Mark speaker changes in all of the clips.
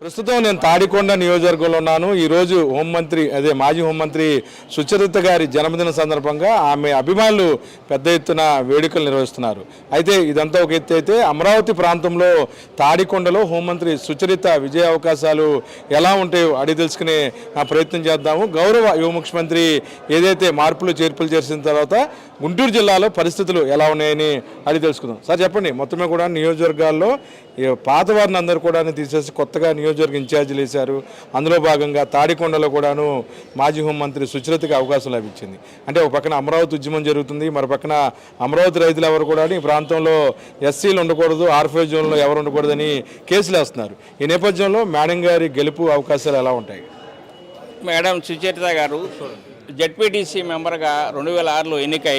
Speaker 1: ప్రస్తుతం నేను తాడికొండ నియోజకవర్గంలో ఉన్నాను. ఈరోజు మాజీ హోంమంత్రి సుచరిత గారి జన్మదిన సందర్భంగా ఆమె అభిమానులు పెద్ద ఎత్తున వేడుకలు నిర్వహిస్తున్నారు. అయితే ఇదంతా ఒక ఎత్తు అయితే అమరావతి ప్రాంతంలో తాడికొండలో హోంమంత్రి సుచరిత విజయ అవకాశాలు ఎలా ఉంటాయో అడిగి తెలుసుకునే ప్రయత్నం చేద్దాము. గౌరవ యువ ముఖ్యమంత్రి ఏదైతే మార్పులు చేర్పులు చేసిన తర్వాత గుంటూరు జిల్లాలో పరిస్థితులు ఎలా ఉన్నాయని అడిగి తెలుసుకుందాం. సార్ చెప్పండి, మొత్తమే కూడా నియోజకవర్గాల్లో పాత వారిని అందరూ కూడా తీసేసి కొత్తగా నియోజకవర్గ ఇన్ఛార్జీలు వేశారు. అందులో భాగంగా తాడికొండలో కూడాను మాజీ హోంమంత్రి సుచరితకి అవకాశం లభించింది. అంటే ఒక పక్కన అమరావతి ఉద్యమం జరుగుతుంది, మరో పక్కన అమరావతి రైతులు ఎవరు కూడా ఈ ప్రాంతంలో ఎస్సీలు ఉండకూడదు, ఆర్ఫై జోన్లో ఎవరు ఉండకూడదని కేసులు వేస్తున్నారు. ఈ నేపథ్యంలో మేడం గారి గెలుపు అవకాశాలు ఎలా ఉంటాయి?
Speaker 2: మేడం సుచరిత గారు జెడ్పీటీసీ మెంబర్గా 2006లో ఎన్నికై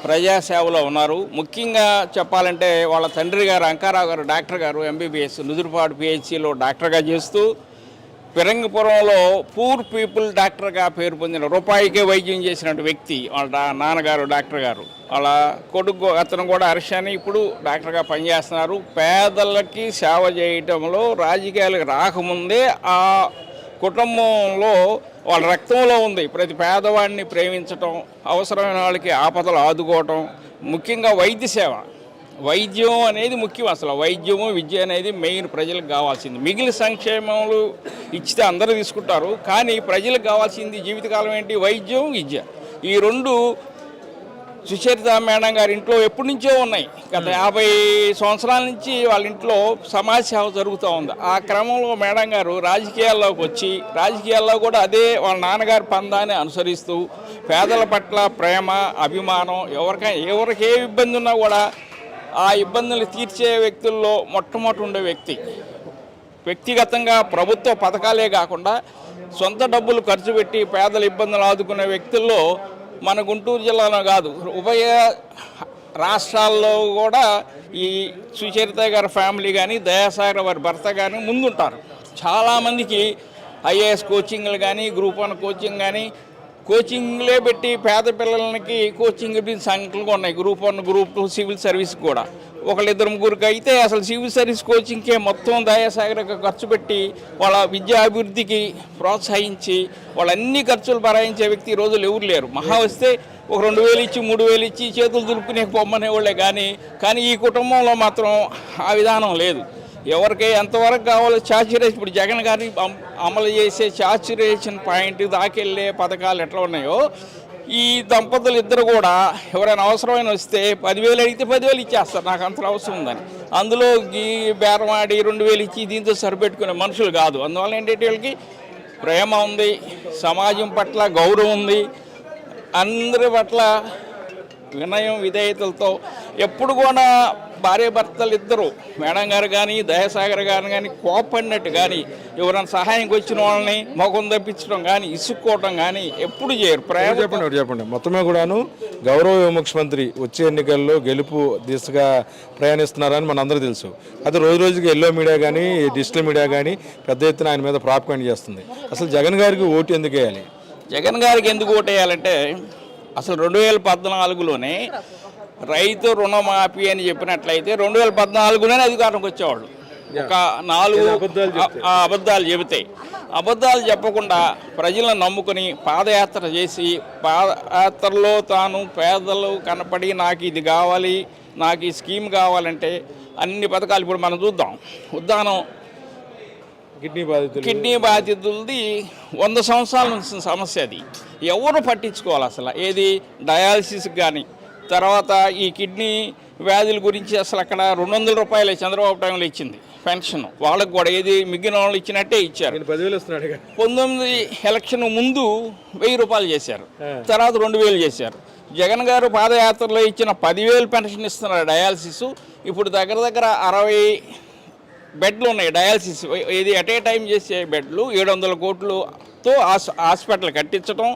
Speaker 2: ప్రజాసేవలో ఉన్నారు. ముఖ్యంగా చెప్పాలంటే వాళ్ళ తండ్రి గారు అంకారావు గారు డాక్టర్ గారు ఎంబీబీఎస్ నుదురుపాడు పిహెచ్సిలో డాక్టర్గా చేస్తూ ఫిరంగిపురంలో పూర్ పీపుల్ డాక్టర్గా పేరు పొందిన రూపాయికే వైద్యం చేసినట్టు వ్యక్తి వాళ్ళ నాన్నగారు డాక్టర్ గారు. వాళ్ళ కొడుకు అతను కూడా హర్షని ఇప్పుడు డాక్టర్గా పనిచేస్తున్నారు. పేదలకి సేవ చేయటంలో రాజకీయాలకు రాకముందే ఆ కుటుంబంలో వాళ్ళ రక్తంలో ఉంది. ప్రతి పేదవాడిని ప్రేమించటం, అవసరమైన వాళ్ళకి ఆపదలు ఆదుకోవటం, ముఖ్యంగా వైద్య సేవ. వైద్యం అనేది ముఖ్యం. అసలు వైద్యము విద్య అనేది మెయిన్ ప్రజలకు కావాల్సింది. మిగిలిన సంక్షేమాలు ఇచ్చితే అందరూ తీసుకుంటారు, కానీ ప్రజలకు కావాల్సింది జీవితకాలం ఏంటి? వైద్యం, విద్య. ఈ రెండు సుచరిత మేడం గారి ఇంట్లో ఎప్పటి నుంచో ఉన్నాయి. గత 50 సంవత్సరాల నుంచి వాళ్ళ ఇంట్లో సమాజ సేవ జరుగుతూ ఉంది. ఆ క్రమంలో మేడం గారు రాజకీయాల్లోకి వచ్చి రాజకీయాల్లో కూడా అదే వాళ్ళ నాన్నగారి పందాన్ని అనుసరిస్తూ పేదల పట్ల ప్రేమ, అభిమానం, ఎవరికి ఏ ఇబ్బంది ఉన్నా కూడా ఆ ఇబ్బందులు తీర్చే వ్యక్తుల్లో మొట్టమొదటి ఉండే వ్యక్తి. వ్యక్తిగతంగా ప్రభుత్వ పథకాలే కాకుండా సొంత డబ్బులు ఖర్చు పెట్టి పేదల ఇబ్బందులు ఆదుకునే వ్యక్తుల్లో మన గుంటూరు జిల్లాలో కాదు, ఉభయ రాష్ట్రాల్లో కూడా ఈ సుచరిత గారి ఫ్యామిలీ కానీ దయాసాగర్ వారి భర్త కానీ ముందుంటారు. చాలామందికి ఐఏఎస్ కోచింగ్లు కానీ, గ్రూప్ 1 కోచింగ్ కానీ, కోచింగ్లే పెట్టి పేద పిల్లలకి కోచింగ్ సంఖ్యలు ఉన్నాయి. గ్రూప్ 1, గ్రూప్ 2, సివిల్ సర్వీస్ కూడా ఒకళ్ళిద్దరు ముగ్గురికి అయితే అసలు సివిల్ సర్వీస్ కోచింగ్కే మొత్తం దయాసాగర్గా ఖర్చు పెట్టి వాళ్ళ విద్యా అభివృద్ధికి ప్రోత్సహించి వాళ్ళన్ని ఖర్చులు భరాయించే వ్యక్తి ఈ రోజులు ఎవరు లేరు. మహా వస్తే ఒక 2000 ఇచ్చి 3000 ఇచ్చి చేతులు దులుపుకునే పొమ్మనేవాళ్ళే కానీ ఈ కుటుంబంలో మాత్రం ఆ విధానం లేదు. ఎవరికి ఎంతవరకు కావాలో సాచురేషన్, ఇప్పుడు జగన్ గారిని అమలు చేసే సాచురేషన్ పాయింట్ దాకెళ్ళే పథకాలు ఎట్లా ఉన్నాయో ఈ దంపతులు ఇద్దరు కూడా ఎవరైనా అవసరమైన వస్తే 10,000 అడిగితే 10,000 ఇచ్చేస్తారు, నాకు అంత అవసరం ఉందని. అందులో ఈ బేరమాడి 2,000 ఇచ్చి దీంతో సరిపెట్టుకునే మనుషులు కాదు. అందువల్ల ఏంటంటే వీళ్ళకి ప్రేమ ఉంది, సమాజం పట్ల గౌరవం ఉంది, అందరి పట్ల వినయం విధేయతలతో ఎప్పుడు కూడా భార్య భర్తలు ఇద్దరు మేడం గారు కానీ దయాసాగర్ గారు కానీ కోపడినట్టు కానీ ఎవరైనా సహాయంకి వచ్చిన వాళ్ళని మొఖం తప్పించడం కానీ ఇసుక్కోవటం కానీ ఎప్పుడు చేయరు.
Speaker 1: చెప్పండి మొత్తమే కూడాను గౌరవ ముఖ్యమంత్రి వచ్చే ఎన్నికల్లో గెలుపు దిశగా ప్రయాణిస్తున్నారని మనందరూ తెలుసు. అది రోజు రోజుకి ఎల్లో మీడియా కానీ డిజిటల్ మీడియా కానీ పెద్ద ఎత్తున ఆయన మీద ప్రాపకాండ చేస్తుంది. అసలు జగన్ గారికి ఓటు ఎందుకు వేయాలి?
Speaker 2: జగన్ గారికి ఎందుకు ఓటు వేయాలంటే అసలు 2014లోనే రైతు రుణమాఫీ అని చెప్పినట్లయితే 2014లోనే అధికారంకి వచ్చేవాళ్ళు. ఒక 4 అబద్ధాలు చెప్పకుండా ప్రజలను నమ్ముకొని పాదయాత్ర చేసి పాదయాత్రలో తాను పేదలు కనపడి నాకు ఇది కావాలి, నాకు ఈ స్కీమ్ కావాలంటే అన్ని పథకాలు ఇప్పుడు మనం చూద్దాం. ఉదాహరణ కిడ్నీ బాధితులది 100 సంవత్సరాల నుంచి సమస్య. అది ఎవరు పట్టించుకోవాలి అసలు? ఏది డయాలసిస్ కానీ, తర్వాత ఈ కిడ్నీ వ్యాధుల గురించి అసలు అక్కడ 200 రూపాయలు చంద్రబాబు టైంలో ఇచ్చింది పెన్షన్. వాళ్ళకు కూడా ఏది మిగిలిన వాళ్ళు ఇచ్చినట్టే ఇచ్చారు. 19 ఎలక్షన్ ముందు 1000 రూపాయలు చేశారు, తర్వాత 2000 చేశారు. జగన్ గారు పాదయాత్రలో ఇచ్చిన 10,000 పెన్షన్ ఇస్తున్నారు డయాలసిస్. ఇప్పుడు దగ్గర 60 బెడ్లు ఉన్నాయి డయాలసిస్, ఇది అట్ ఏ టైం చేసే బెడ్లు. 700 కోట్లతో హాస్పిటల్ కట్టించడం,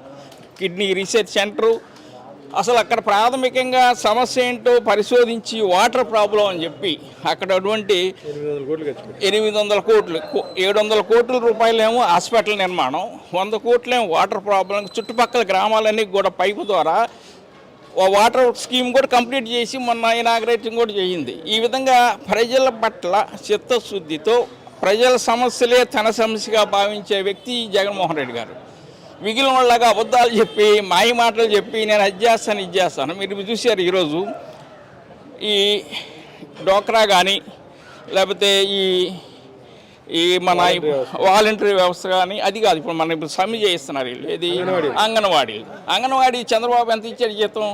Speaker 2: కిడ్నీ రీసెర్చ్ సెంటరు. అసలు అక్కడ ప్రాథమికంగా సమస్య ఏంటో పరిశోధించి వాటర్ ప్రాబ్లం అని చెప్పి అక్కడ అటువంటి 800 కోట్లు 700 కోట్ల రూపాయలేమో హాస్పిటల్ నిర్మాణం, 100 కోట్లేమో వాటర్ ప్రాబ్లం. చుట్టుపక్కల గ్రామాలన్నీ కూడా పైపు ద్వారా వాటర్ స్కీమ్ కూడా కంప్లీట్ చేసి మొన్న ఇనాగ్రేటింగ్ కూడా చేయింది. ఈ విధంగా ప్రజల పట్ల చిత్తశుద్ధితో ప్రజల సమస్యలే తన సమస్యగా భావించే వ్యక్తి జగన్మోహన్ రెడ్డి గారు. మిగిలిన వాళ్ళగా అబద్ధాలు చెప్పి మాయ మాటలు చెప్పి నేను అది చేస్తాను ఇది చేస్తాను. మీరు చూశారు ఈరోజు ఈ డోక్రా కానీ లేకపోతే ఈ మన వాలంటరీ వ్యవస్థ కానీ అది కాదు. ఇప్పుడు మనం ఇప్పుడు సమ్మె చేయిస్తున్నారు వీళ్ళు. ఏది అంగన్వాడీ చంద్రబాబు ఎంత ఇచ్చాడు జీతం?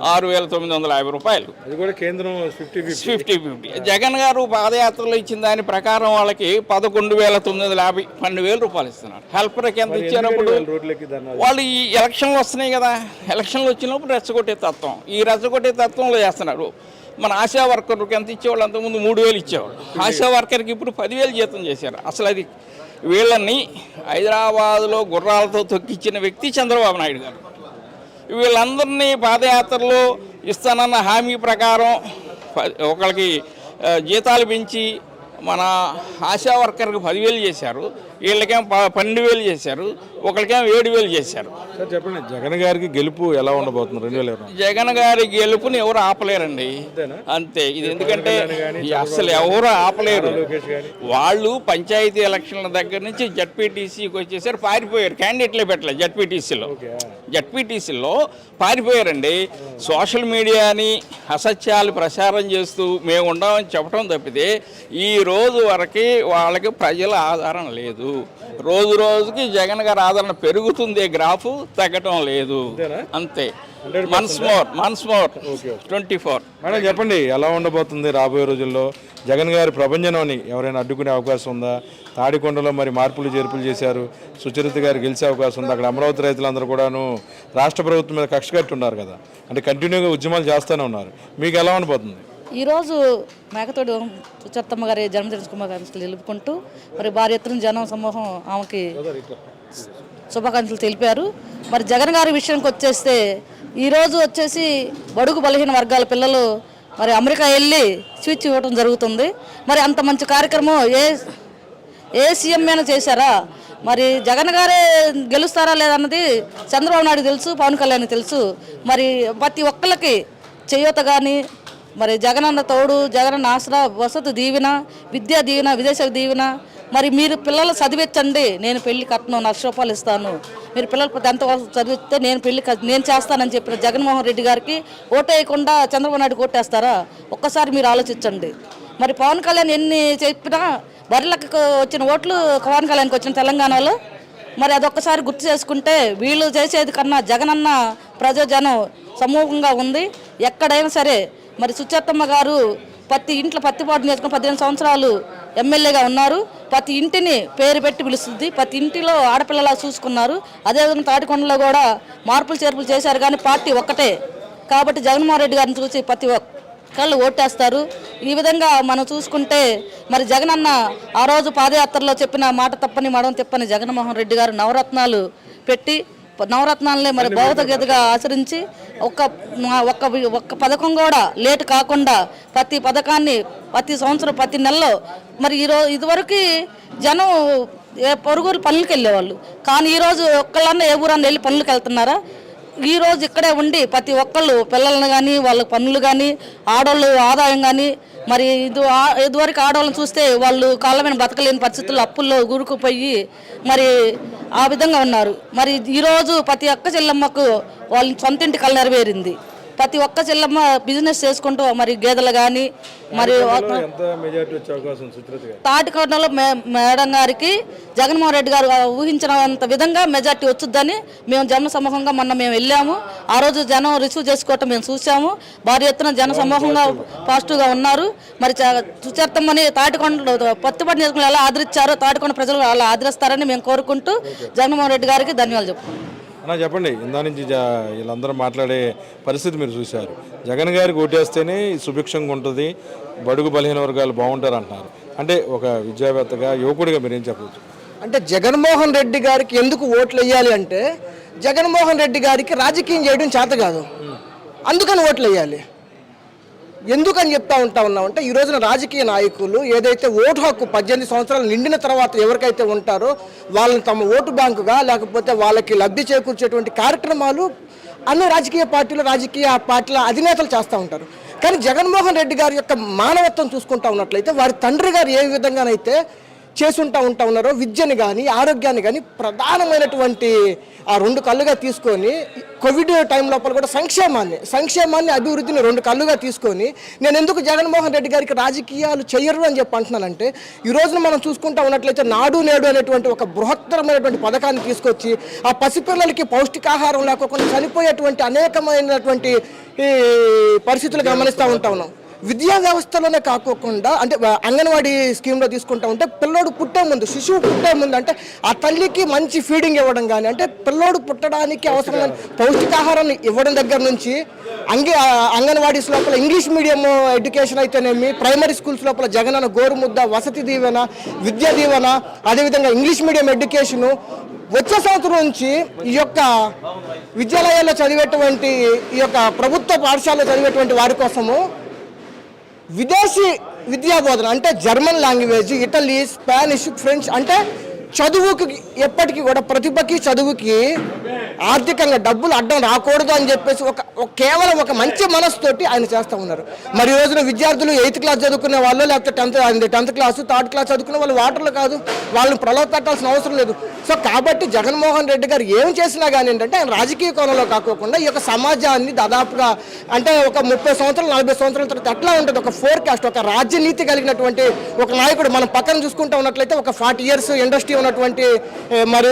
Speaker 2: 6,950 రూపాయలు.
Speaker 1: అది కూడా కేంద్రం
Speaker 2: 50-50. జగన్ గారు పాదయాత్రలో ఇచ్చిన దాని ప్రకారం వాళ్ళకి 11,950 12,000 రూపాయలు ఇస్తున్నారు. హెల్పర్కి ఎంత ఇచ్చారప్పుడు? వాళ్ళు ఈ ఎలక్షన్లు వస్తున్నాయి కదా, ఎలక్షన్లు వచ్చినప్పుడు రెచ్చగొట్టే తత్వం, ఈ రెచ్చగొట్టే తత్వంలో చేస్తున్నారు. మన ఆశా వర్కర్కి ఎంత ఇచ్చేవాళ్ళు? అంతకుముందు 3,000 ఇచ్చేవాళ్ళు. ఆశా వర్కర్కి ఇప్పుడు 10,000 జీతం చేశారు. అసలు అది వీళ్ళని హైదరాబాదులో గుర్రాలతో తొక్కించిన వ్యక్తి చంద్రబాబు నాయుడు గారు. వీళ్ళందరినీ పాదయాత్రలో ఇస్తానన్న హామీ ప్రకారం ఒకరికి జీతాలు పెంచి మన ఆశా వర్కర్కి 10,000 చేశారు, వీళ్ళకేం 12,000 చేశారు, ఒకరికేం 7,000 చేశారు.
Speaker 1: సార్ చెప్పండి, జగన్ గారికి గెలుపు ఎలా ఉండబోతుంది 2020?
Speaker 2: జగన్ గారి గెలుపుని ఎవరు ఆపలేరండి, అంతే. ఇది ఎందుకంటే అసలు ఎవరు ఆపలేరు. వాళ్ళు పంచాయతీ ఎలక్షన్ల దగ్గర నుంచి జడ్పీటీసీకి వచ్చేసరి పారిపోయారు, క్యాండిడేట్లే పెట్టలేదు. జడ్పీటీసీలో పారిపోయారండి. సోషల్ మీడియాని అసత్యాలు ప్రచారం చేస్తూ మేము ఉండమని చెప్పడం తప్పితే ఈ రోజు వరకు వాళ్ళకి ప్రజల ఆధారం లేదు. రోజు రోజుకి జగన్ గారి ఆదరణ పెరుగుతుంది, గ్రాఫ్ తగ్గటం లేదు, అంతే. మన్స్ మోర్ 24.
Speaker 1: మేడం చెప్పండి, ఎలా ఉండబోతుంది రాబోయే రోజుల్లో? జగన్ గారి ప్రభంజనాన్ని ఎవరైనా అడ్డుకునే అవకాశం ఉందా? తాడికొండలో మరి మార్పులు చేర్పులు చేశారు, సుచరిత గారు గెలిచే అవకాశం ఉంది. అక్కడ అమరావతి రైతులందరూ కూడాను రాష్ట్ర ప్రభుత్వం మీద కక్ష కట్టి ఉన్నారు కదా, అంటే కంటిన్యూగా ఉద్యమాలు చేస్తూనే ఉన్నారు. మీకు ఎలా ఉండబోతుంది?
Speaker 3: ఈరోజు మేకతోటి సుచరితమ్మ గారి జన్మదిన శుభాకాంక్షలు తెలుపుకుంటూ మరి భారీ ఎత్తున జనం సమూహం ఆమెకి శుభాకాంక్షలు తెలిపారు. మరి జగన్ గారి విషయానికి వచ్చేస్తే ఈరోజు వచ్చేసి బడుగు బలహీన వర్గాల పిల్లలు మరి అమెరికా వెళ్ళి స్విచ్ ఇవ్వడం జరుగుతుంది. మరి అంత మంచి కార్యక్రమం ఏ సీఎం అయినా చేశారా? మరి జగన్ గారే గెలుస్తారా లేదన్నది చంద్రబాబు నాయుడు తెలుసు, పవన్ కళ్యాణ్ తెలుసు. మరి ప్రతి ఒక్కరికి చేయూత కానీ, మరి జగనన్న తోడు, జగనన్న ఆసరా, వసతి దీవెన, విద్యా దీవెన, విదేశ దీవెన, మరి మీరు పిల్లలు చదివించండి, నేను పెళ్లి కట్టను, 1,00,000 రూపాయలు ఇస్తాను, మీరు పిల్లలు 10th వరకు చదివిస్తే నేను చేస్తానని చెప్పిన జగన్మోహన్ రెడ్డి గారికి ఓటేయకుండా చంద్రబాబు నాయుడు ఓటేస్తారా? ఒక్కసారి మీరు ఆలోచించండి. మరి పవన్ కళ్యాణ్ ఎన్ని చెప్పినా బర్రెలకు వచ్చిన ఓట్లు పవన్ కళ్యాణ్కి వచ్చిన తెలంగాణలో, మరి అదొక్కసారి గుర్తు చేసుకుంటే వీళ్ళు చేసేది కన్నా జగనన్న ప్రజాజనం సమూహంగా ఉంది. ఎక్కడైనా సరే మరి సుచరితమ్మ గారు ప్రతి ఇంట్లో పత్తిపాటు నేర్చుకుని 15 సంవత్సరాలు ఎమ్మెల్యేగా ఉన్నారు. ప్రతి ఇంటిని పేరు పెట్టి పిలుస్తుంది, ప్రతి ఇంటిలో ఆడపిల్లలా చూసుకున్నారు. అదేవిధంగా తాడికొండలో కూడా మార్పులు చేర్పులు చేశారు, కానీ పార్టీ ఒక్కటే కాబట్టి జగన్మోహన్ రెడ్డి గారిని చూసి ప్రతి ఒక్కళ్ళు ఓటేస్తారు. ఈ విధంగా మనం చూసుకుంటే మరి జగనన్న ఆ రోజు పాదయాత్రలో చెప్పిన మాట తప్పని మడం తిప్పని జగన్మోహన్ రెడ్డి గారు నవరత్నాలు పెట్టి నవరత్నాలనే మరి భౌతికతగా ఆచరించి ఒక్క పథకం కూడా లేట్ కాకుండా ప్రతి పథకాన్ని ప్రతి సంవత్సరం ప్రతి నెలలో మరి ఇదివరకు జనం పొరుగురు పనులకు వెళ్ళేవాళ్ళు, కానీ ఈరోజు ఒక్కళ్ళన్నా ఏ ఊరన్నా వెళ్ళి పనులకు వెళ్తున్నారా? ఈరోజు ఇక్కడే ఉండి ప్రతి ఒక్కళ్ళు పిల్లలను కానీ వాళ్ళ పనులు కానీ ఆడవాళ్ళు ఆదాయం కానీ మరి ఇదివరకు ఆడవాళ్ళని చూస్తే వాళ్ళు కాళ్ళ మీద బతకలేని పరిస్థితుల్లో అప్పుల్లో గురుకుపోయి మరి ఆ విధంగా ఉన్నారు. మరి ఈరోజు ప్రతి ఒక్క చెల్లమ్మకు వాళ్ళ సొంతింటి కళ నెరవేరింది. ప్రతి ఒక్క చెల్లమ్మ బిజినెస్ చేసుకుంటూ మరి గేదెలు కానీ మరి తాటికొండలో మేడం గారికి జగన్మోహన్ రెడ్డి గారు ఊహించినంత విధంగా మెజార్టీ వచ్చుద్దని మేము జన సమూహంగా మేము వెళ్ళాము. ఆ రోజు జనం రిసీవ్ చేసుకోవటం మేము చూసాము. భారీ ఎత్తున జన సమూహంగా పాజిటివ్గా ఉన్నారు. మరి సుచరితమ్మని తాటికొండ పత్తిపాటు చేసుకుని ఎలా ఆదరించారో తాటికొండ ప్రజలు అలా ఆదరిస్తారని మేము కోరుకుంటూ జగన్మోహన్ రెడ్డి గారికి ధన్యవాదాలు చెప్తున్నాం.
Speaker 1: అన్నా చెప్పండి, ఇందా నుంచి వీళ్ళందరూ మాట్లాడే పరిస్థితి మీరు చూశారు. జగన్ గారికి ఓటేస్తేనే సుభిక్షంగా ఉంటుంది, బడుగు బలహీన వర్గాలు బాగుంటారు అంటున్నారు. అంటే ఒక విద్యావేత్తగా యువకుడిగా మీరు ఏం చెప్పవచ్చు?
Speaker 4: అంటే జగన్మోహన్ రెడ్డి గారికి ఎందుకు ఓట్లు వేయాలి అంటే జగన్మోహన్ రెడ్డి గారికి రాజకీయం చేయడం చేత కాదు, అందుకని ఓట్లు వేయాలి. ఎందుకని చెప్తా ఉన్నామంటే ఈ రోజున రాజకీయ నాయకులు ఏదైతే ఓటు హక్కు 18 సంవత్సరాలు నిండిన తర్వాత ఎవరికైతే ఉంటారో వాళ్ళని తమ ఓటు బ్యాంకుగా లేకపోతే వాళ్ళకి లబ్ధి చేకూర్చేటువంటి కార్యక్రమాలు అన్ని రాజకీయ పార్టీల అధినేతలు చేస్తూ ఉంటారు. కానీ జగన్మోహన్ రెడ్డి గారి యొక్క మానవత్వం చూసుకుంటా ఉన్నట్లయితే వారి తండ్రి గారు ఏ విధంగానైతే చేసి ఉంటా ఉన్నారో విద్యని కానీ ఆరోగ్యాన్ని కానీ ప్రధానమైనటువంటి ఆ రెండు కళ్ళుగా తీసుకొని కోవిడ్ టైం లోపల కూడా సంక్షేమాన్ని అభివృద్ధిని రెండు కళ్ళుగా తీసుకొని నేను ఎందుకు జగన్మోహన్ రెడ్డి గారికి రాజకీయాలు చేయరు అని చెప్పి అంటున్నానంటే ఈ రోజున మనం చూసుకుంటా ఉన్నట్లయితే నాడు నేడు అనేటువంటి ఒక బృహత్తరమైనటువంటి పథకాన్ని తీసుకొచ్చి ఆ పసిపిల్లలకి పౌష్టికాహారం లేకోకుండా చనిపోయేటువంటి అనేకమైనటువంటి ఈ పరిస్థితులు గమనిస్తూ ఉన్నాం. విద్యా వ్యవస్థలోనే కాకోకుండా అంటే అంగన్వాడీ స్కీమ్లో తీసుకుంటా ఉంటే పిల్లోడు శిశువు పుట్టే ముందు అంటే ఆ తల్లికి మంచి ఫీడింగ్ ఇవ్వడం కానీ అంటే పిల్లోడు పుట్టడానికి అవసరమైన పౌష్టికాహారాన్ని ఇవ్వడం దగ్గర నుంచి అంగన్వాడీస్ లోపల ఇంగ్లీష్ మీడియం ఎడ్యుకేషన్ అయితేనేమి, ప్రైమరీ స్కూల్స్ లోపల జగనన్న గోరుముద్ద, వసతి దీవెన, విద్యా దీవెన, అదేవిధంగా ఇంగ్లీష్ మీడియం ఎడ్యుకేషను వచ్చే సంవత్సరం నుంచి ఈ యొక్క విద్యాలయాల్లో చదివేటువంటి ఈ యొక్క ప్రభుత్వ పాఠశాలలో చదివేటువంటి వారి కోసము విదేశీ విద్యా బోధన అంటే German language, Italy, Spanish, French అంటే చదువుకి ఎప్పటికీ కూడా ప్రతిభకి చదువుకి ఆర్థికంగా డబ్బులు అడ్డం రాకూడదు అని చెప్పేసి కేవలం ఒక మంచి మనసుతోటి ఆయన చేస్తూ ఉన్నారు. మరి ఈ రోజున విద్యార్థులు 8th క్లాస్ చదువుకునే వాళ్ళు లేకపోతే 10th క్లాసు 3rd క్లాస్ చదువుకునే వాళ్ళు వాటర్లు కాదు, వాళ్ళని ప్రలోభ పెట్టాల్సిన అవసరం లేదు. సో కాబట్టి జగన్మోహన్ రెడ్డి గారు ఏం చేసినా కానీ ఏంటంటే ఆయన రాజకీయ కోణంలో కాకోకుండా ఈ యొక్క సమాజాన్ని దాదాపుగా అంటే ఒక 30 సంవత్సరాలు 40 సంవత్సరాల తర్వాత ఎట్లా ఉంటుంది ఒక ఫోర్కాస్ట్, ఒక రాజ్యనీతి కలిగినటువంటి ఒక నాయకుడు మనం పక్కన చూసుకుంటూ ఉన్నట్లయితే ఒక 40 years ఇండస్ట్రీ ఉన్నటువంటి మరి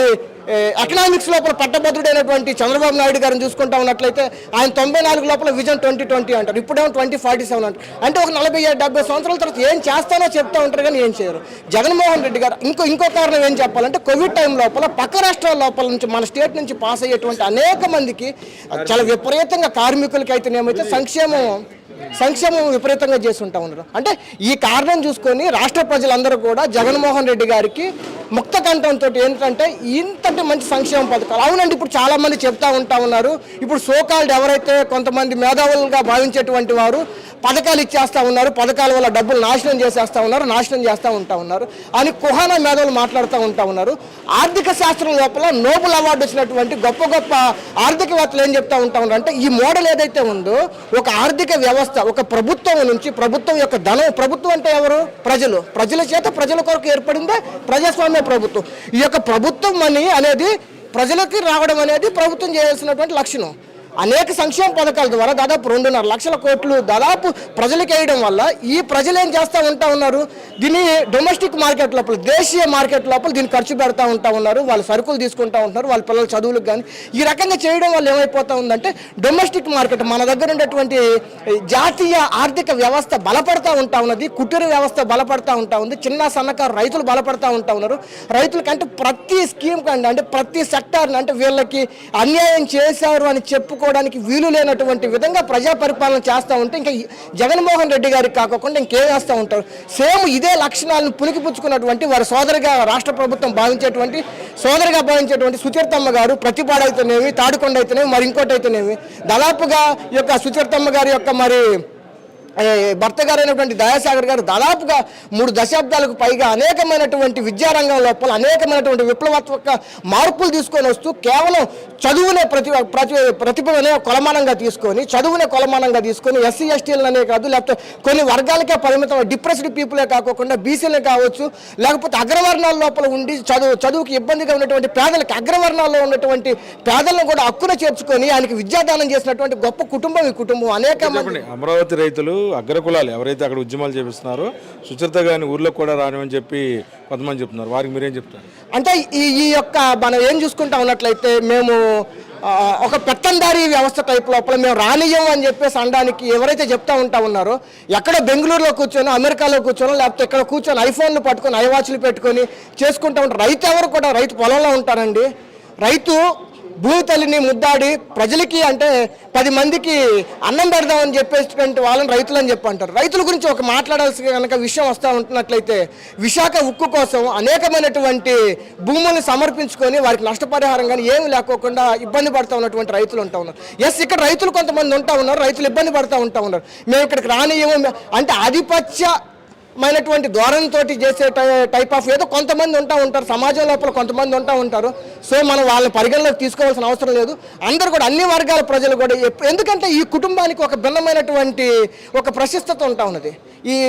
Speaker 4: ఎకనామిక్స్ లోపల పట్టభద్రుడైనటువంటి చంద్రబాబు నాయుడు గారిని చూసుకుంటా ఉన్నట్లయితే ఆయన 94 లోపల విజన్ 2020 అంటారు, ఇప్పుడేమో 2047 అంటారు. అంటే ఒక 40-70 సంవత్సరాల తర్వాత ఏం చేస్తానో చెప్తా ఉంటారు కానీ ఏం చేయరు. జగన్మోహన్ రెడ్డి గారు ఇంకో కారణం ఏం చెప్పాలంటే కోవిడ్ టైం లోపల పక్క రాష్ట్రాల లోపల నుంచి మన స్టేట్ నుంచి పాస్ అయ్యేటువంటి అనేక మందికి చాలా విపరీతంగా కార్మికులకి అయితేనేమైతే సంక్షేమం విపరీతంగా చేస్తుంటా ఉన్నారు. అంటే ఈ కారణం చూసుకొని రాష్ట్ర ప్రజలందరూ కూడా జగన్మోహన్ రెడ్డి గారికి ముక్త కంఠంతో ఏంటంటే ఇంతటి మంచి సంక్షేమ పథకాలు అవునండి. ఇప్పుడు చాలామంది చెప్తా ఉన్నారు, ఇప్పుడు సోకాల్డ్ ఎవరైతే కొంతమంది మేధావులుగా భావించేటువంటి వారు పథకాలు ఇచ్చేస్తూ ఉన్నారు, పథకాల వల్ల డబ్బులు నాశనం చేస్తూ ఉన్నారు అని కుహానా మేధావులు మాట్లాడుతూ ఉన్నారు. ఆర్థిక శాస్త్రం లోపల నోబెల్ అవార్డు వచ్చినటువంటి గొప్ప ఆర్థికవేత్తలు ఏం చెప్తా ఉన్నారు అంటే ఈ మోడల్ ఏదైతే ఉందో ఒక ఆర్థిక వ్యవస్థ, ఒక ప్రభుత్వం నుంచి ప్రభుత్వం యొక్క ధనం, ప్రభుత్వం అంటే ఎవరు? ప్రజల చేత ప్రజల కొరకు ఏర్పడిందే ప్రజాస్వామ్య ప్రభుత్వం. ఈ యొక్క ప్రభుత్వం మనీ అనేది ప్రజలకి రావడం అనేది ప్రభుత్వం చేయాల్సినటువంటి లక్షణం. అనేక సంక్షేమ పథకాల ద్వారా దాదాపు 2.5 లక్షల కోట్లు దాదాపు ప్రజలకు వేయడం వల్ల ఈ ప్రజలు ఏం చేస్తూ ఉన్నారు, దీన్ని డొమెస్టిక్ మార్కెట్ లోపల, దేశీయ మార్కెట్ లోపల దీన్ని ఖర్చు పెడతా ఉన్నారు. వాళ్ళు సరుకులు తీసుకుంటూ ఉంటున్నారు, వాళ్ళ పిల్లల చదువులకు కానీ ఈ రకంగా చేయడం వల్ల ఏమైపోతా ఉందంటే డొమెస్టిక్ మార్కెట్ మన దగ్గర ఉండేటువంటి జాతీయ ఆర్థిక వ్యవస్థ బలపడతా ఉన్నది, కుటీర వ్యవస్థ బలపడతా ఉంది, చిన్న సన్నకారు రైతులు బలపడతా ఉన్నారు. రైతులకంటే ప్రతి స్కీమ్ కంటే అంటే ప్రతి సెక్టార్ని అంటే వీళ్ళకి అన్యాయం చేశారు అని చెప్పుకోవడానికి వీలు లేనటువంటి విధంగా ప్రజా పరిపాలన చేస్తూ ఉంటే ఇంకా జగన్మోహన్ రెడ్డి గారికి కాకుండా ఇంకేం చేస్తూ ఉంటారు. సేమ్ ఇదే లక్షణాలను పుణికిపుచ్చుకున్నటువంటి వారి సోదరిగా రాష్ట్ర ప్రభుత్వం భావించేటువంటి సుచరితమ్మ గారు ప్రతిపాడు అయితేనేమి, తాడుకొండ అయితేనేమి, మరి ఇంకోటి అయితేనేమి దాదాపుగా ఈ యొక్క సుచరితమ్మ గారి యొక్క మరి భర్త గారైనటువంటి దయాసాగర్ గారు దాదాపుగా 3 దశాబ్దాలకు పైగా అనేకమైనటువంటి విద్యారంగం లోపల అనేకమైనటువంటి విప్లవాత్మక మార్పులు తీసుకొని వస్తూ కేవలం చదువునే ప్రతిభనే కొలమానంగా తీసుకొని ఎస్సీ ఎస్టీలనే కాదు లేకపోతే కొన్ని వర్గాలకే పరిమితం డిప్రెస్డ్ పీపులే కాకుండా బీసీలే కావచ్చు, లేకపోతే అగ్రవర్ణాల లోపల ఉండి చదువుకి ఇబ్బందిగా ఉన్నటువంటి పేదలకి అగ్రవర్ణాల్లో ఉన్నటువంటి పేదలను కూడా హక్కున చేర్చుకొని ఆయనకి విద్యాదానం చేసినటువంటి గొప్ప కుటుంబం ఈ కుటుంబం. అనేక మంది
Speaker 1: అమరావతి రైతులు అగ్రకులాలు ఎవరైతే అక్కడ ఉద్యమాలు చేపిస్తున్నారో సుచరిత గారిని ఊర్లో కూడా రానివని చెప్పి కొంతమంది చెప్తున్నారు, వారికి మీరేం చెప్తారు?
Speaker 4: అంటే ఈ యొక్క మనం ఏం చూసుకుంటా ఉన్నట్లయితే మేము ఒక పెత్తందారీ వ్యవస్థ టైప్ లోపల మేము రానియం అని చెప్పేసి అనడానికి ఎవరైతే చెప్తా ఉన్నారో ఎక్కడో బెంగళూరులో కూర్చొని అమెరికాలో కూర్చొని లేకపోతే ఇక్కడ కూర్చొని ఐఫోన్లు పట్టుకొని ఐవాచ్లు పెట్టుకొని చేసుకుంటూ ఉంటారు. రైతు ఎవరు కూడా రైతు పొలంలో ఉంటారండి. రైతు భూమి తల్లిని ముద్దాడి ప్రజలకి అంటే 10 మందికి అన్నం పెడదామని చెప్పేటువంటి వాళ్ళని రైతులు అని చెప్పి అంటారు. రైతుల గురించి ఒక మాట్లాడాల్సిన కనుక విషయం వస్తూ ఉంటున్నట్లయితే విశాఖ ఉక్కు కోసం అనేకమైనటువంటి భూములను సమర్పించుకొని వారికి నష్టపరిహారం కానీ ఏమి లేకోకుండా ఇబ్బంది పడుతూ ఉన్నటువంటి రైతులు ఉంటా ఉన్నారు. ఎస్, ఇక్కడ రైతులు కొంతమంది ఉంటా ఉన్నారు, రైతులు ఇబ్బంది పడుతూ ఉన్నారు. మేము ఇక్కడికి రానియము అంటే ఆధిపత్య మైనటువంటి ధోరణితోటి చేసే టైప్ ఆఫ్ ఏదో కొంతమంది ఉంటారు సమాజం లోపల కొంతమంది ఉంటారు. సో మనం వాళ్ళని పరిగణలోకి తీసుకోవాల్సిన అవసరం లేదు. అందరూ కూడా అన్ని వర్గాల ప్రజలు కూడా ఎందుకంటే ఈ కుటుంబానికి ఒక భిన్నమైనటువంటి ఒక ప్రశస్తత ఉన్నది.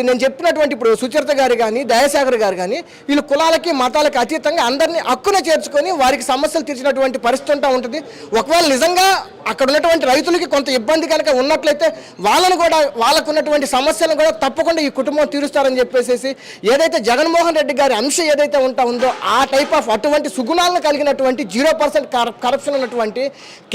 Speaker 4: నేను చెప్పినటువంటి ఇప్పుడు సుచరిత గారు కానీ దయాసాగర్ గారు కానీ వీళ్ళు కులాలకి మతాలకి అతీతంగా అందరినీ హక్కున చేర్చుకొని వారికి సమస్యలు తీర్చినటువంటి పరిస్థితి ఉంటుంది. ఒకవేళ నిజంగా అక్కడ ఉన్నటువంటి రైతులకి కొంత ఇబ్బంది కనుక ఉన్నట్లయితే వాళ్ళను కూడా వాళ్ళకు ఉన్నటువంటి సమస్యలను కూడా తప్పకుండా ఈ కుటుంబం తీరుస్తారని చెప్పేసి ఏదైతే జగన్మోహన్ రెడ్డి గారి అంశం ఏదైతే ఉందో ఆ టైప్ ఆఫ్ అటువంటి సుగుణాలను కలిగినటువంటి 0% కరప్షన్ ఉన్నటువంటి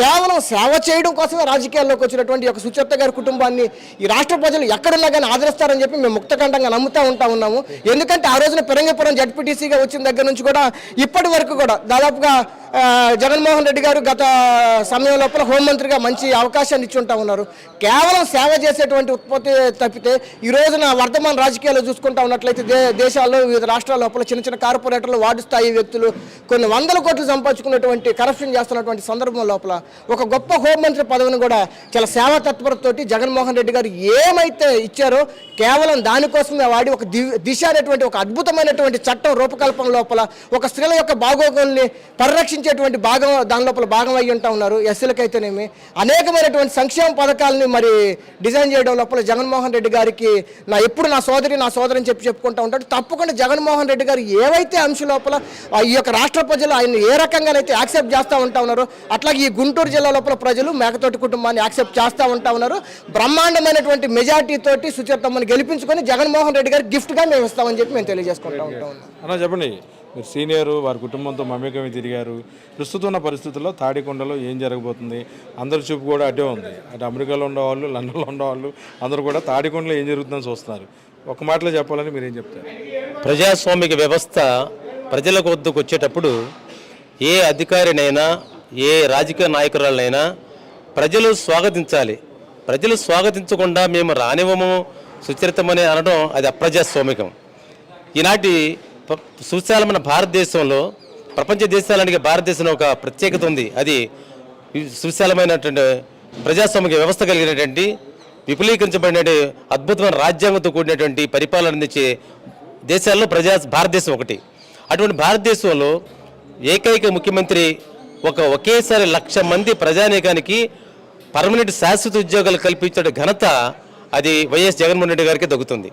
Speaker 4: కేవలం సేవ చేయడం కోసమే రాజకీయాల్లోకి వచ్చినటువంటి ఒక సుచరిత గారి కుటుంబాన్ని ఈ రాష్ట్ర ప్రజలు ఎక్కడున్నా కానీ ఆదరిస్తారని చెప్పి మేము ముక్తకంఠంగా నమ్ముతూ ఉన్నాము. ఎందుకంటే ఆ రోజున పెరంగపురం జడ్పీటీసీగా వచ్చిన దగ్గర నుంచి కూడా ఇప్పటి వరకు కూడా దాదాపుగా జగన్మోహన్ రెడ్డి గారు గత సమయం లోపల హోంమంత్రిగా మంచి అవకాశాన్ని ఇచ్చి ఉన్నారు. కేవలం సేవ చేసేటువంటి ఉత్పత్తి తప్పితే ఈ రోజున వర్తమాన రాజకీయాలు చూసుకుంటా ఉన్నట్లయితే దేశాల్లో వివిధ రాష్ట్రాల లోపల చిన్న చిన్న కార్పొరేటర్లు వార్డు స్థాయి వ్యక్తులు కొన్ని వందల కోట్లు సంపాదించుకున్నటువంటి కరప్షన్ చేస్తున్నటువంటి సందర్భం లోపల ఒక గొప్ప హోంమంత్రి పదవిని కూడా చాలా సేవా తత్పరతోటి జగన్మోహన్ రెడ్డి గారు ఏమైతే ఇచ్చారో కేవలం దానికోసమే వాడి ఒక దిశ అనేటువంటి ఒక అద్భుతమైనటువంటి చట్టం రూపకల్పన లోపల ఒక స్త్రీల యొక్క బాగోగుల్ని పరిరక్షించేటువంటి దాని లోపల భాగం అయ్యి ఉన్నారు. ఎస్సీలకైతేనేమి అనేకమైనటువంటి సంక్షేమ పథకాలని మరి డిజైన్ చేయడం లోపల జగన్మోహన్ రెడ్డి గారికి ఎప్పుడు నా సోదరి అని చెప్పుకుంటూ ఉంటాడు. తప్పకుండా జగన్మోహన్ రెడ్డి గారు ఏవైతే అంశం లోపల ఈ యొక్క రాష్ట్ర ప్రజలు ఆయన ఏ రకంగానైతే యాక్సెప్ట్ చేస్తూ ఉన్నారో అట్లాగే ఈ గుంటూరు జిల్లా లోపల ప్రజలు మేకతోటి కుటుంబాన్ని యాక్సెప్ట్ చేస్తూ ఉన్నారు. బ్రహ్మాండమైనటువంటి మెజార్టీ తోటి సుచరితమ్మని గెలిపించుకొని జగన్మోహన్ రెడ్డి గారికి గిఫ్ట్గా మేము ఇస్తామని చెప్పి మేము తెలియజేసుకుంటా ఉంటాం.
Speaker 1: అన్న చెప్పండి, మీరు సీనియరు, వారి కుటుంబంతో మమేకమై తిరిగారు. ప్రస్తుతం ఉన్న పరిస్థితుల్లో తాడికొండలో ఏం జరగబోతుంది? అందరి చూపు కూడా అటే ఉంది. అటు అమెరికాలో ఉండేవాళ్ళు, లండన్లో ఉండేవాళ్ళు అందరూ కూడా తాడికొండలో ఏం జరుగుతుందని చూస్తున్నారు. ఒక మాటలో చెప్పాలని మీరేం చెప్తారు?
Speaker 5: ప్రజాస్వామిక వ్యవస్థ ప్రజలకు వద్దకు వచ్చేటప్పుడు ఏ అధికారినైనా ఏ రాజకీయ నాయకురాలనైనా ప్రజలు స్వాగతించాలి. ప్రజలు స్వాగతించకుండా మేము రానివ్వము సుచరితమని అనడం అది అప్రజాస్వామికం. ఈనాటి సుశాలమైన భారతదేశంలో ప్రపంచ దేశాలనికి భారతదేశంలో ఒక ప్రత్యేకత ఉంది. అది సుశాలమైనటువంటి ప్రజాస్వామిక వ్యవస్థ కలిగినటువంటి విపులీకరించబడిన అద్భుతమైన రాజ్యాంగంతో కూడినటువంటి పరిపాలన అందించే దేశాల్లో భారతదేశం ఒకటి. అటువంటి భారతదేశంలో ఏకైక ముఖ్యమంత్రి ఒకేసారి 1,00,000 మంది ప్రజానీకానికి పర్మనెంట్ శాశ్వత ఉద్యోగాలు కల్పించే ఘనత అది వైఎస్ జగన్మోహన్ రెడ్డి గారికి దక్కుతుంది.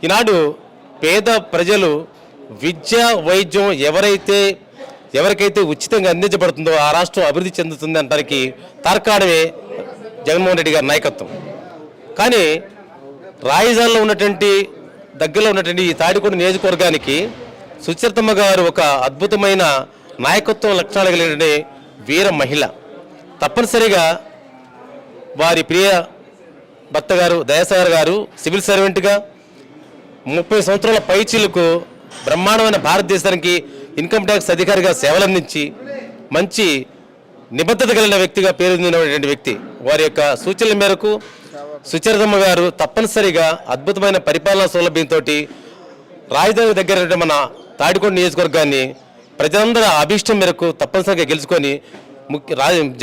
Speaker 5: ఈనాడు పేద ప్రజలు విద్య వైద్యం ఎవరికైతే ఉచితంగా అందించబడుతుందో ఆ రాష్ట్రం అభివృద్ధి చెందుతుంది అనడానికి తార్కాణమే జగన్మోహన్ రెడ్డి గారి నాయకత్వం. కానీ రాజధానిలో ఉన్నటువంటి దగ్గరలో ఉన్నటువంటి ఈ తాడికొండ నియోజకవర్గానికి సుచరితమ్మ గారు ఒక అద్భుతమైన నాయకత్వం లక్షణాలు కలిగిన వీర మహిళ. తప్పనిసరిగా వారి ప్రియ భర్త గారు దయాసాగర్ గారు సివిల్ సర్వెంట్గా 30 సంవత్సరాల పైచీలకు బ్రహ్మాండమైన భారతదేశానికి ఇన్కమ్ ట్యాక్స్ అధికారిగా సేవలందించి మంచి నిబద్ధత కలిగిన వ్యక్తిగా పేరొందినటువంటి వ్యక్తి. వారి యొక్క సూచనల మేరకు సుచరితమ్మ గారు తప్పనిసరిగా అద్భుతమైన పరిపాలనా సౌలభ్యంతో రాజధాని దగ్గర మన తాడికొండ నియోజకవర్గాన్ని ప్రజలందరూ అభీష్టం మేరకు తప్పనిసరిగా గెలుచుకొని జగన్మోహన్